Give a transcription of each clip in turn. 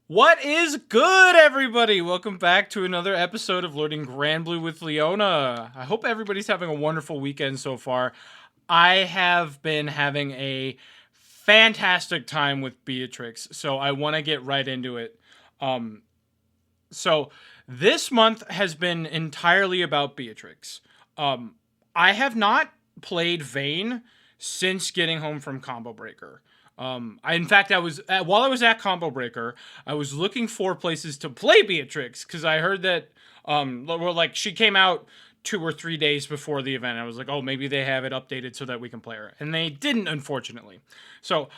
What is good, everybody? Welcome back to another episode of Learning Granblue with Leona. I hope everybody's having a wonderful weekend so far. I have been having a fantastic time with Beatrix, so I want to get right into it. So this month has been entirely about Beatrix. I have not played Vayne since getting home from Combo Breaker. In fact, I was while I was at Combo Breaker, I was looking for places to play Beatrix because I heard that she came out 2 or 3 days before the event. I was like, oh, maybe they have it updated so that we can play her, and they didn't, unfortunately. So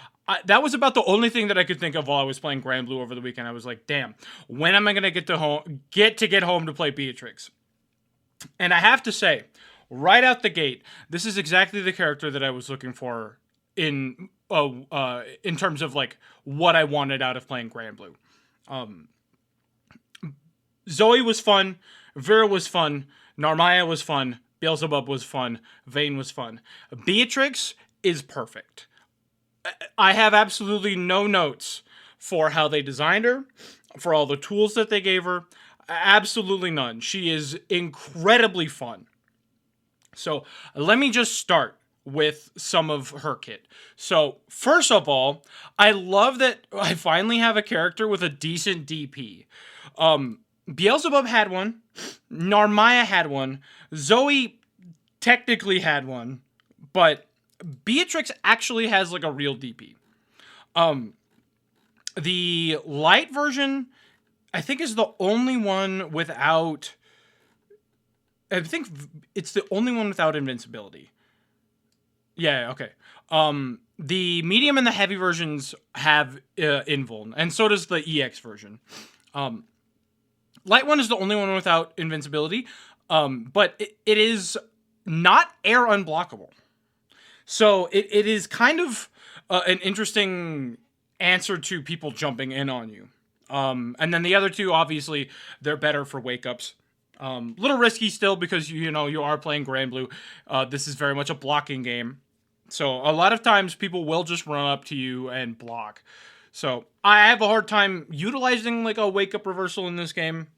that was about the only thing that I could think of while I was playing Granblue over the weekend. I was like, damn, when am I gonna get home to play Beatrix? And I have to say, right out the gate, this is exactly the character that I was looking for in terms of like what I wanted out of playing Granblue. Zoe was fun, Vera was fun, Narmaya was fun, Beelzebub was fun, Vayne was fun. Beatrix is perfect. I have absolutely no notes for how they designed her, for all the tools that they gave her. Absolutely none. She is incredibly fun. So let me just start with some of her kit. So first of all, I love that I finally have a character with a decent DP. Beelzebub had one, Narmaya had one, Zoe technically had one, but Beatrix actually has like a real DP. The light version, I think, is the only one without. I think it's the only one without invincibility. Yeah, okay. The medium and the heavy versions have invuln, and so does the EX version. Light one is the only one without invincibility, but it is not air unblockable. So it is kind of an interesting answer to people jumping in on you. And then the other two, obviously, they're better for wake-ups. Little risky still because, you are playing Granblue. This is very much a blocking game. So a lot of times people will just run up to you and block. So I have a hard time utilizing like a wake-up reversal in this game.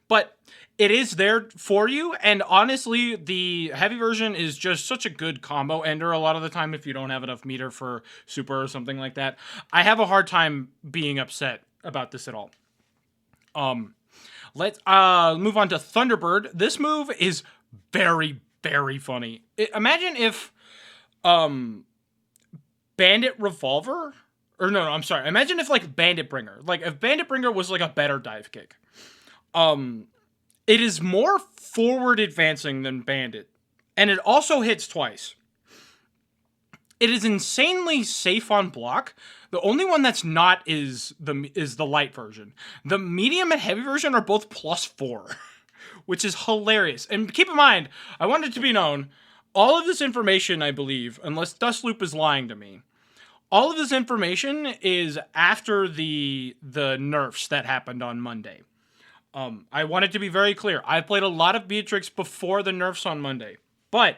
But it is there for you, and honestly, the heavy version is just such a good combo ender a lot of the time if you don't have enough meter for super or something like that. I have a hard time being upset about this at all. Let's move on to Thunderbird. This move is very, very funny. Imagine if Bandit Revolver, or no, I'm sorry. Imagine if like Bandit Bringer, like if Bandit Bringer was like a better dive kick. It is more forward advancing than Bandit, and it also hits twice. It is insanely safe on block. The only one that's not is the light version. The medium and heavy version are both +4, which is hilarious. And keep in mind, I want it to be known, all of this information, I believe, unless Dustloop is lying to me, all of this information is after the nerfs that happened on Monday. I want it to be very clear. I played a lot of Beatrix before the nerfs on Monday. But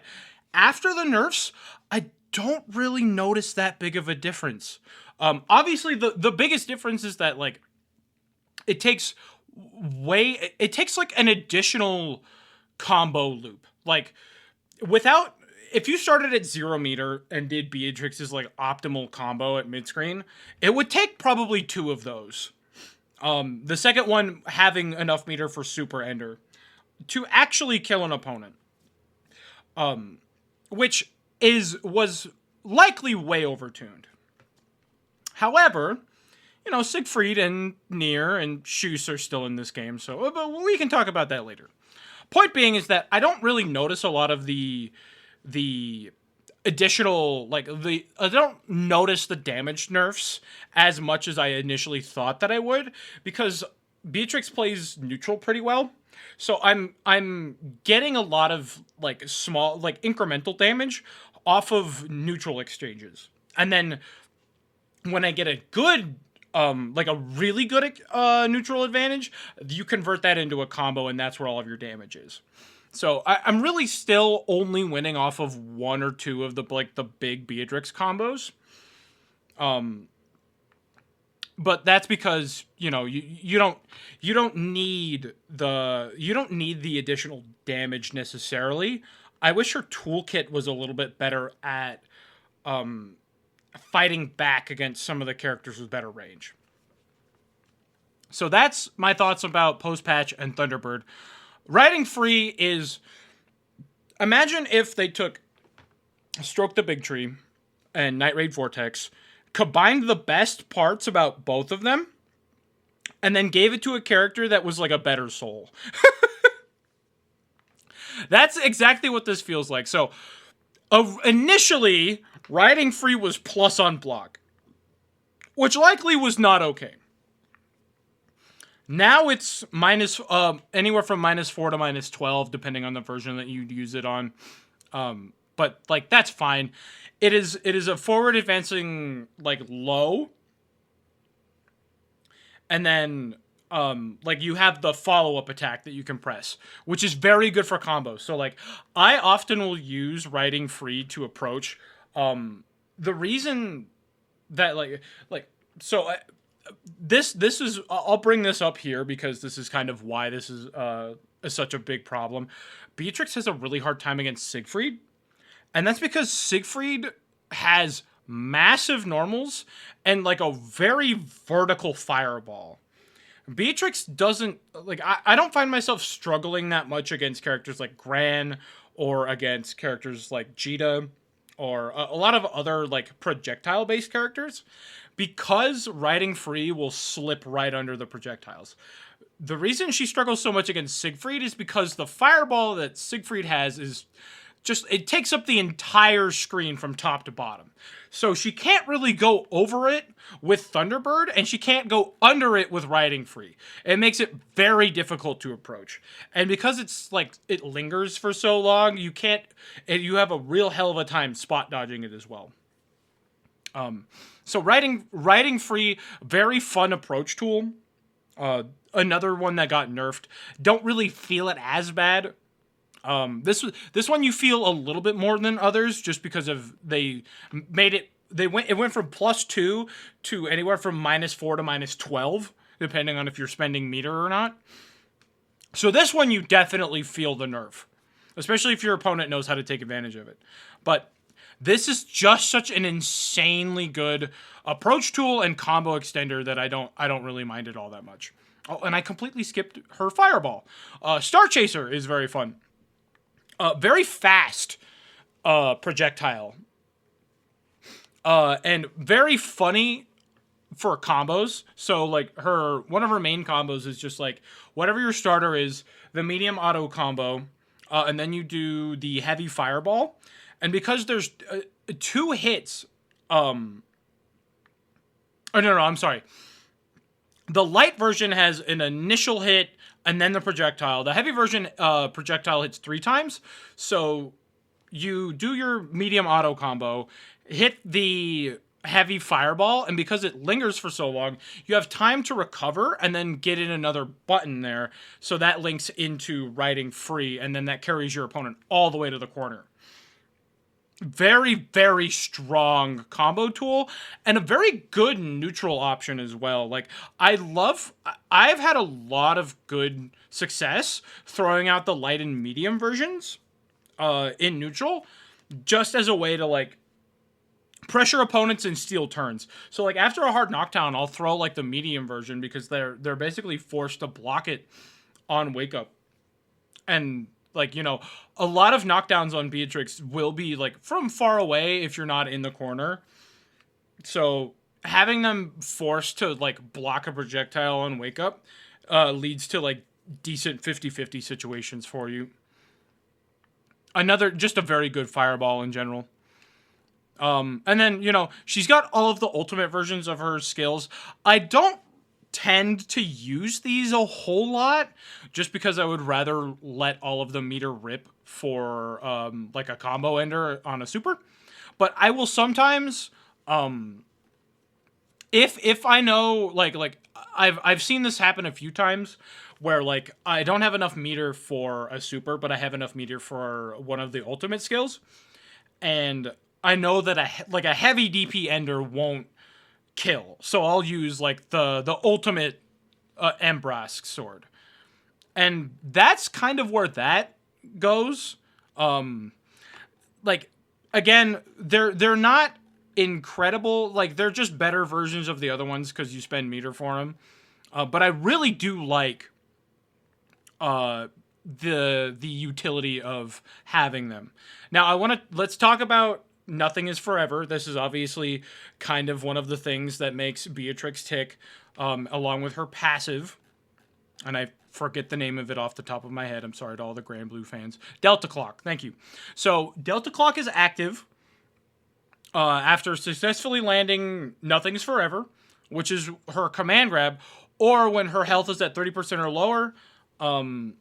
after the nerfs, I don't really notice that big of a difference. Obviously, the biggest difference is that, like, it takes like an additional combo loop. Like, if you started at 0 meter and did Beatrix's, like, optimal combo at mid-screen, it would take probably 2 of those. The second one having enough meter for Super Ender to actually kill an opponent. Which was likely way overtuned. However, Siegfried and Nier and Schuss are still in this game, so but we can talk about that later. Point being is that I don't really notice a lot of the additional, I don't notice the damage nerfs as much as I initially thought that I would, because Beatrix plays neutral pretty well. So I'm getting a lot of like small, like incremental damage off of neutral exchanges. And then when I get a good like a really good neutral advantage, you convert that into a combo, and that's where all of your damage is. So I'm really still only winning off of 1 or 2 of the big Beatrix combos. but that's because, you know, you don't need the additional damage necessarily. I wish her toolkit was a little bit better at fighting back against some of the characters with better range. So that's my thoughts about post-patch and Thunderbird. Riding Free is... Imagine if they took Stroke the Big Tree and Night Raid Vortex, combined the best parts about both of them, and then gave it to a character that was like a better soul. That's exactly what this feels like. So, initially, Riding Free was plus on block, which likely was not okay. Now it's minus, anywhere from -4 to -12, depending on the version that you use it on. But like, that's fine. It is a forward advancing, like, low. And then, like, you have the follow-up attack that you can press, which is very good for combos. So, like, I often will use Riding Free to approach. The reason that, so this is, I'll bring this up here because this is kind of why this is such a big problem. Beatrix has a really hard time against Siegfried, and that's because Siegfried has massive normals and like a very vertical fireball. Beatrix doesn't, like, I don't find myself struggling that much against characters like Gran or against characters like Jita or a lot of other like projectile based characters, because Riding Free will slip right under the projectiles. The reason she struggles so much against Siegfried is because the fireball that Siegfried has is just, it takes up the entire screen from top to bottom. So she can't really go over it with Thunderbird, and she can't go under it with Riding Free. It makes it very difficult to approach. And because it's like, it lingers for so long, you can't, you have a real hell of a time spot dodging it as well. So Riding Free, very fun approach tool. Another one that got nerfed. Don't really feel it as bad. This one you feel a little bit more than others, just because of they made it. It went from +2 to anywhere from -4 to -12, depending on if you're spending meter or not. So this one you definitely feel the nerf, especially if your opponent knows how to take advantage of it. But this is just such an insanely good approach tool and combo extender that I don't really mind it all that much. Oh, and I completely skipped her fireball. Star Chaser is very fun. Very fast projectile. And very funny for combos. So like one of her main combos is just like whatever your starter is, the medium auto combo, and then you do the heavy fireball. And because there's 2 hits, I'm sorry. The light version has an initial hit and then the projectile. The heavy version, projectile hits 3 times. So you do your medium auto combo, hit the heavy fireball, and because it lingers for so long, you have time to recover and then get in another button there. So that links into Riding Free, and then that carries your opponent all the way to the corner. Very, very strong combo tool, and a very good neutral option as well. Like, I've had a lot of good success throwing out the light and medium versions in neutral, just as a way to, like, pressure opponents and steal turns. So, like, after a hard knockdown, I'll throw, like, the medium version, because they're basically forced to block it on wake up. And, like, you know, a lot of knockdowns on Beatrix will be, like, from far away if you're not in the corner. So having them forced to, like, block a projectile on wake up leads to, like, decent 50-50 situations for you. Just a very good fireball in general. And then, you know, she's got all of the ultimate versions of her skills. I don't tend to use these a whole lot, just because I would rather let all of the meter rip for like a combo ender on a super. But I will sometimes, if I know, like I've seen this happen a few times, where like I don't have enough meter for a super, but I have enough meter for one of the ultimate skills, and I know that a heavy DP ender won't kill. So I'll use like the ultimate Embrask sword. And that's kind of where that goes. Like, again, they're not incredible. Like, they're just better versions of the other ones because you spend meter for them. But I really do like the utility of having them. Now, let's talk about Nothing is Forever. This is obviously kind of one of the things that makes Beatrix tick, along with her passive. And I forget the name of it off the top of my head. I'm sorry to all the Granblue fans. Delta Clock. Thank you. So Delta Clock is active after successfully landing Nothing's Forever, which is her command grab, or when her health is at 30% or lower, and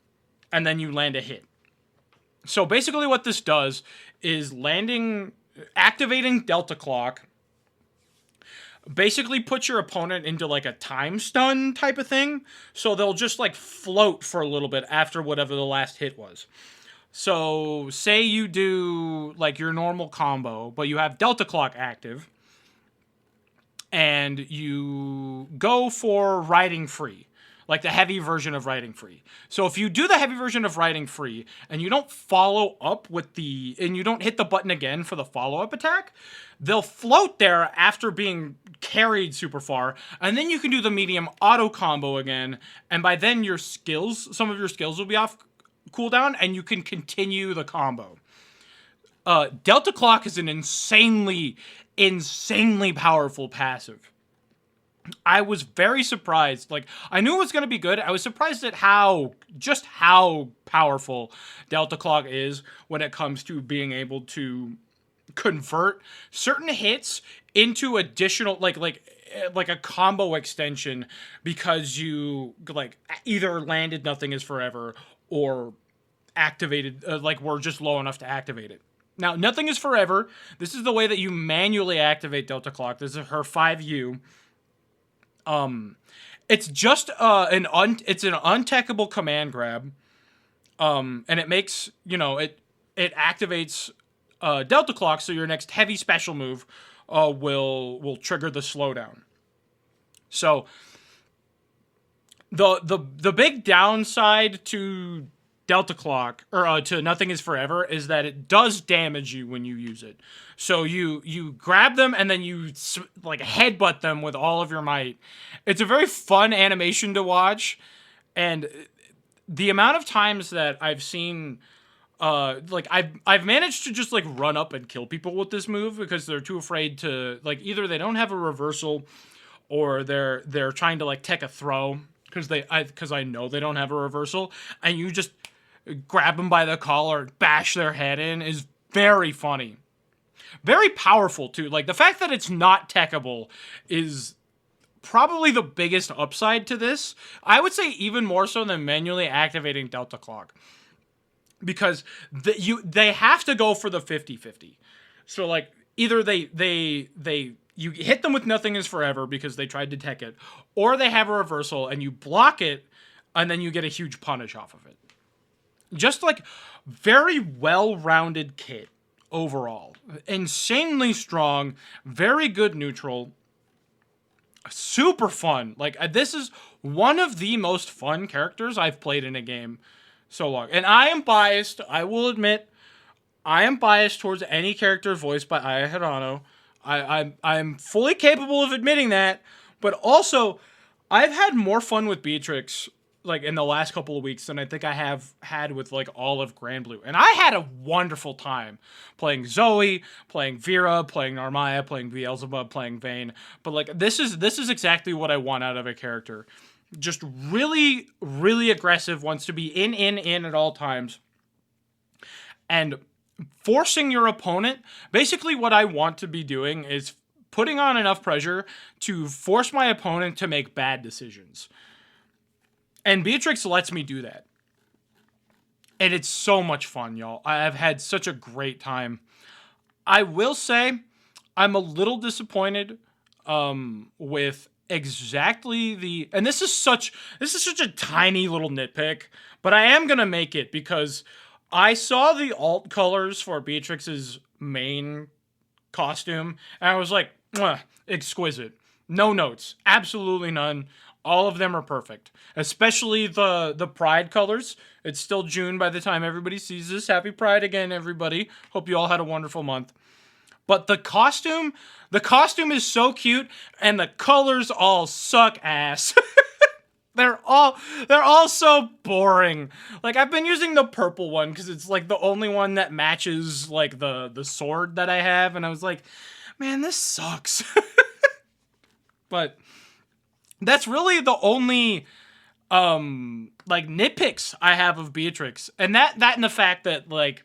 then you land a hit. So basically what this does is activating Delta Clock basically puts your opponent into like a time stun type of thing. So they'll just like float for a little bit after whatever the last hit was. So say you do like your normal combo, but you have Delta Clock active and you go for Riding Free, like the heavy version of Riding Free. So if you do the heavy version of Riding Free and you don't follow up and you don't hit the button again for the follow-up attack, they'll float there after being carried super far, and then you can do the medium auto combo again, and by then some of your skills will be off cooldown, and you can continue the combo. Delta Clock is an insanely powerful passive. I was very surprised. Like, I knew it was going to be good. I was surprised at how powerful Delta Clock is when it comes to being able to convert certain hits into additional, like a combo extension, because you like either landed Nothing is Forever or activated, were just low enough to activate it. Now, Nothing is Forever. This is the way that you manually activate Delta Clock. This is her 5U. It's just an untechable command grab, and it makes it activates Delta Clock, so your next heavy special move will trigger the slowdown. So the big downside to Delta Clock, or to Nothing is Forever, is that it does damage you when you use it. So you grab them and then you like headbutt them with all of your might. It's a very fun animation to watch, and the amount of times that I've seen, I've managed to just like run up and kill people with this move because they're too afraid to, like, either they don't have a reversal or they're trying to like tech a throw because I know they don't have a reversal, and you just grab them by the collar, bash their head in is very funny. Very powerful, too. Like, the fact that it's not techable is probably the biggest upside to this. I would say even more so than manually activating Delta Clock. Because they have to go for the 50-50. So, like, either you hit them with Nothing is Forever because they tried to tech it, or they have a reversal and you block it, and then you get a huge punish off of it. Just like very well-rounded kit overall. Insanely strong, very good neutral, super fun. Like, this is one of the most fun characters I've played in a game so long. And I am biased, I will admit, I am biased towards any character voiced by Aya Hirano. I'm fully capable of admitting that, but also, I've had more fun with Beatrix, like, in the last couple of weeks than I think I have had with, like, all of Granblue. And I had a wonderful time playing Zoe, playing Vera, playing Narmaya, playing Beelzebub, playing Vayne. But, like, this is exactly what I want out of a character. Just really, really aggressive, wants to be in at all times. And forcing your opponent, basically what I want to be doing is putting on enough pressure to force my opponent to make bad decisions. And Beatrix lets me do that. And it's so much fun, y'all. I've had such a great time. I will say, I'm a little disappointed with exactly and this is such a tiny little nitpick, but I am gonna make it because I saw the alt colors for Beatrix's main costume, and I was like, exquisite. No notes. Absolutely none. All of them are perfect. Especially the Pride colors. It's still June by the time everybody sees this. Happy Pride again, everybody. Hope you all had a wonderful month. But the costume is so cute, and the colors all suck ass. They're all so boring. Like, I've been using the purple one because it's like the only one that matches like the sword that I have, and I was like, man, this sucks. But that's really the only like nitpicks I have of Beatrix. And that and the fact that like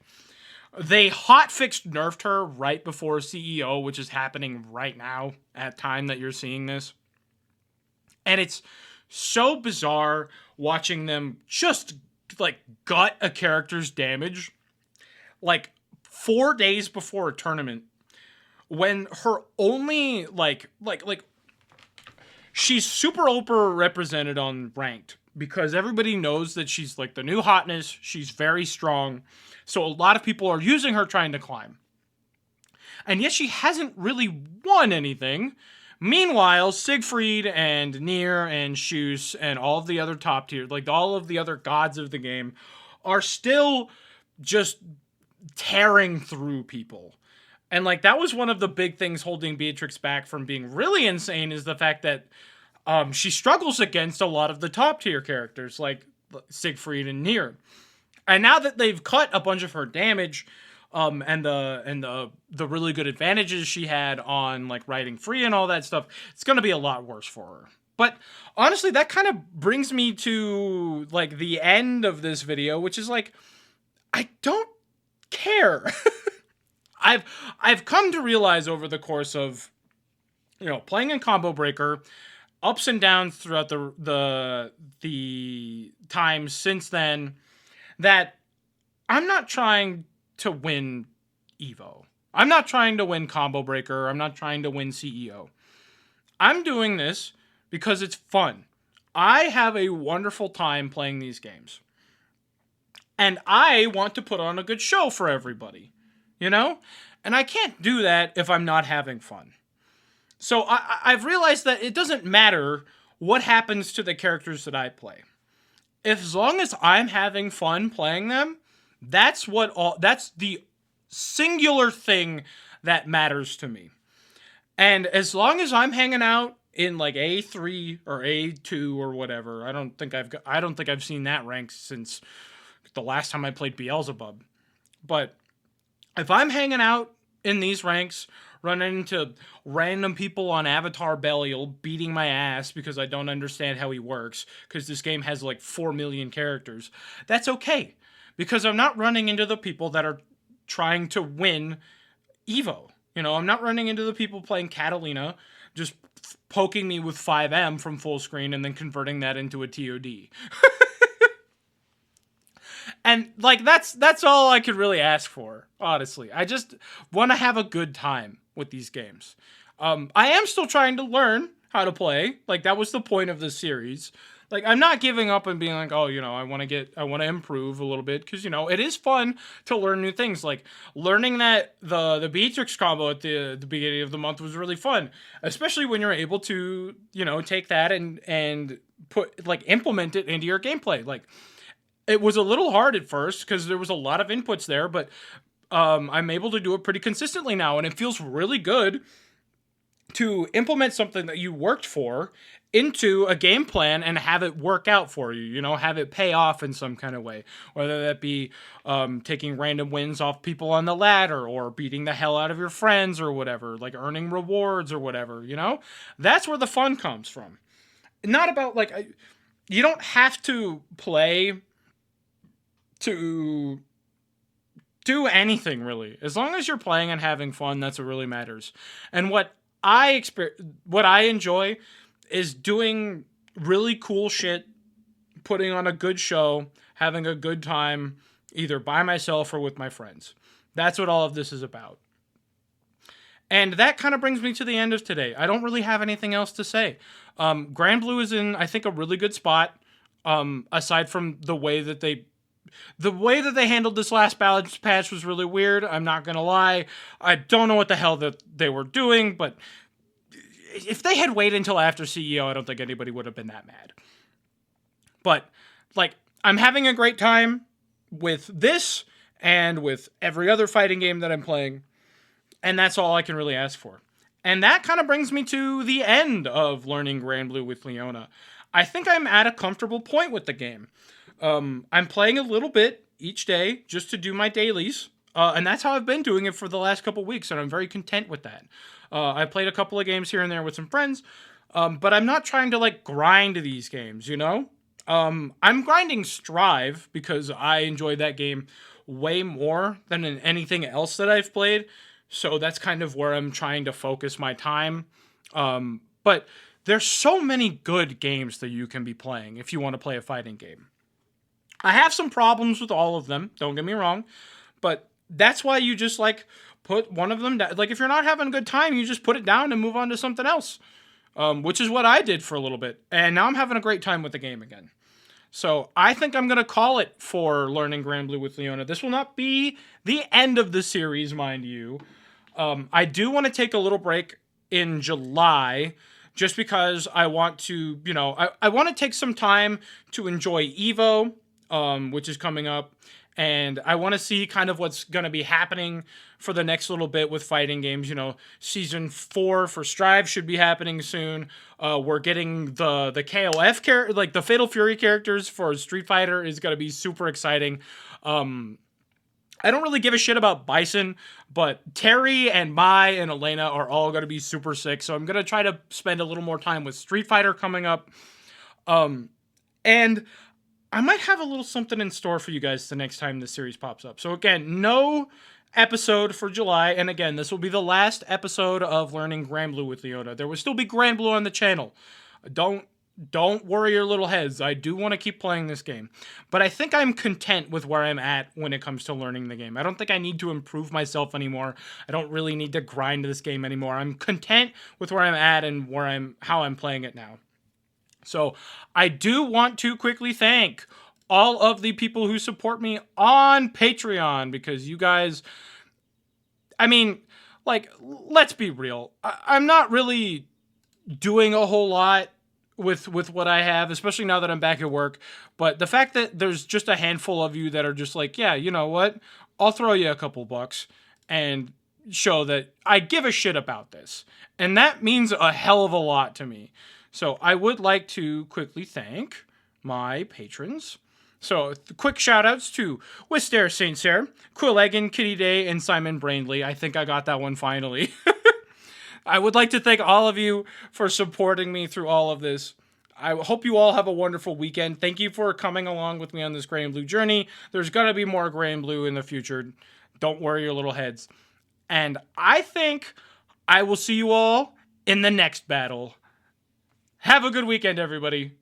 they hotfixed nerfed her right before CEO, which is happening right now at time that you're seeing this. And it's so bizarre watching them just like gut a character's damage like 4 days before a tournament when her only like she's super represented on ranked because everybody knows that she's like the new hotness. She's very strong. So a lot of people are using her trying to climb. And yet she hasn't really won anything. Meanwhile, Siegfried and Nier and Shoes and all of the other top tier, like all of the other gods of the game, are still just tearing through people. And like that was one of the big things holding Beatrix back from being really insane is the fact that she struggles against a lot of the top tier characters like Siegfried and Nier. And now that they've cut a bunch of her damage, and the really good advantages she had on like riding free and all that stuff, it's gonna be a lot worse for her. But honestly, that kind of brings me to like the end of this video, which is like, I don't care. I've come to realize over the course of, you know, playing in Combo Breaker, ups and downs throughout the times since then, that I'm not trying to win Evo. I'm not trying to win Combo Breaker. I'm not trying to win CEO. I'm doing this because it's fun. I have a wonderful time playing these games. And I want to put on a good show for everybody. You know? And I can't do that if I'm not having fun. So I've realized that it doesn't matter what happens to the characters that I play. As long as I'm having fun playing them, that's the singular thing that matters to me. And as long as I'm hanging out in like A3 or A2 or whatever, I don't think I've seen that rank since the last time I played Beelzebub. But if I'm hanging out in these ranks, running into random people on Avatar Belial beating my ass because I don't understand how he works, because this game has like 4 million characters, that's okay. Because I'm not running into the people that are trying to win Evo. You know, I'm not running into the people playing Catalina, just poking me with 5M from full screen and then converting that into a TOD. And like that's all I could really ask for, honestly. I just want to have a good time with these games. I am still trying to learn how to play. Like that was the point of this series. Like I'm not giving up and being like, oh, you know, I want to improve a little bit, because you know it is fun to learn new things. Like learning that the Beatrix combo at the beginning of the month was really fun, especially when you're able to, you know, take that and put like implement it into your gameplay. Like it was a little hard at first because there was a lot of inputs there, but I'm able to do it pretty consistently now, and it feels really good to implement something that you worked for into a game plan and have it work out for you, you know, have it pay off in some kind of way, whether that be taking random wins off people on the ladder or beating the hell out of your friends or whatever, like earning rewards or whatever, you know, that's where the fun comes from. Not about like, you don't have to play to do anything really. As long as you're playing and having fun, that's what really matters. And what I enjoy is doing really cool shit, putting on a good show, having a good time, either by myself or with my friends. That's what all of this is about. And that kind of brings me to the end of today. I don't really have anything else to say. Granblue is in, I think, a really good spot, aside from the way that they handled this last balance patch was really weird. I'm not going to lie. I don't know what the hell that they were doing, but if they had waited until after CEO, I don't think anybody would have been that mad. But, like, I'm having a great time with this and with every other fighting game that I'm playing. And that's all I can really ask for. And that kind of brings me to the end of Learning Granblue with Leona. I think I'm at a comfortable point with the game. I'm playing a little bit each day just to do my dailies. And that's how I've been doing it for the last couple weeks, and I'm very content with that. I played a couple of games here and there with some friends, but I'm not trying to, like, grind these games, you know? I'm grinding Strive because I enjoyed that game way more than in anything else that I've played. So that's kind of where I'm trying to focus my time. But there's so many good games that you can be playing if you want to play a fighting game. I have some problems with all of them, don't get me wrong, but that's why you just, like, put one of them down. Like, if you're not having a good time, you just put it down and move on to something else, which is what I did for a little bit. And now I'm having a great time with the game again. So I think I'm going to call it for Learning Granblue with Leona. This will not be the end of the series, mind you. I do want to take a little break in July just because I want to, you know, I want to take some time to enjoy EVO, which is coming up. And I want to see kind of what's going to be happening for the next little bit with fighting games. You know, Season 4 for Strive should be happening soon. We're getting the KOF character, like the Fatal Fury characters for Street Fighter is going to be super exciting. I don't really give a shit about Bison, but Terry and Mai and Elena are all going to be super sick. So I'm going to try to spend a little more time with Street Fighter coming up. And I might have a little something in store for you guys the next time this series pops up. So again, no episode for July. And again, this will be the last episode of Learning Granblue with Leona. There will still be Granblue on the channel. Don't worry your little heads. I do want to keep playing this game. But I think I'm content with where I'm at when it comes to learning the game. I don't think I need to improve myself anymore. I don't really need to grind this game anymore. I'm content with where I'm at and how I'm playing it now. So I do want to quickly thank all of the people who support me on Patreon because you guys, I mean, like, let's be real. I'm not really doing a whole lot with what I have, especially now that I'm back at work. But the fact that there's just a handful of you that are just like, yeah, you know what? I'll throw you a couple bucks and show that I give a shit about this. And that means a hell of a lot to me. So I would like to quickly thank my patrons. So quick shout outs to Wister St. Cyr, Quillegan, Kitty Day, and Simon Brainley. I think I got that one finally. I would like to thank all of you for supporting me through all of this. I hope you all have a wonderful weekend. Thank you for coming along with me on this Granblue journey. There's going to be more Granblue in the future. Don't worry your little heads. And I think I will see you all in the next battle. Have a good weekend, everybody.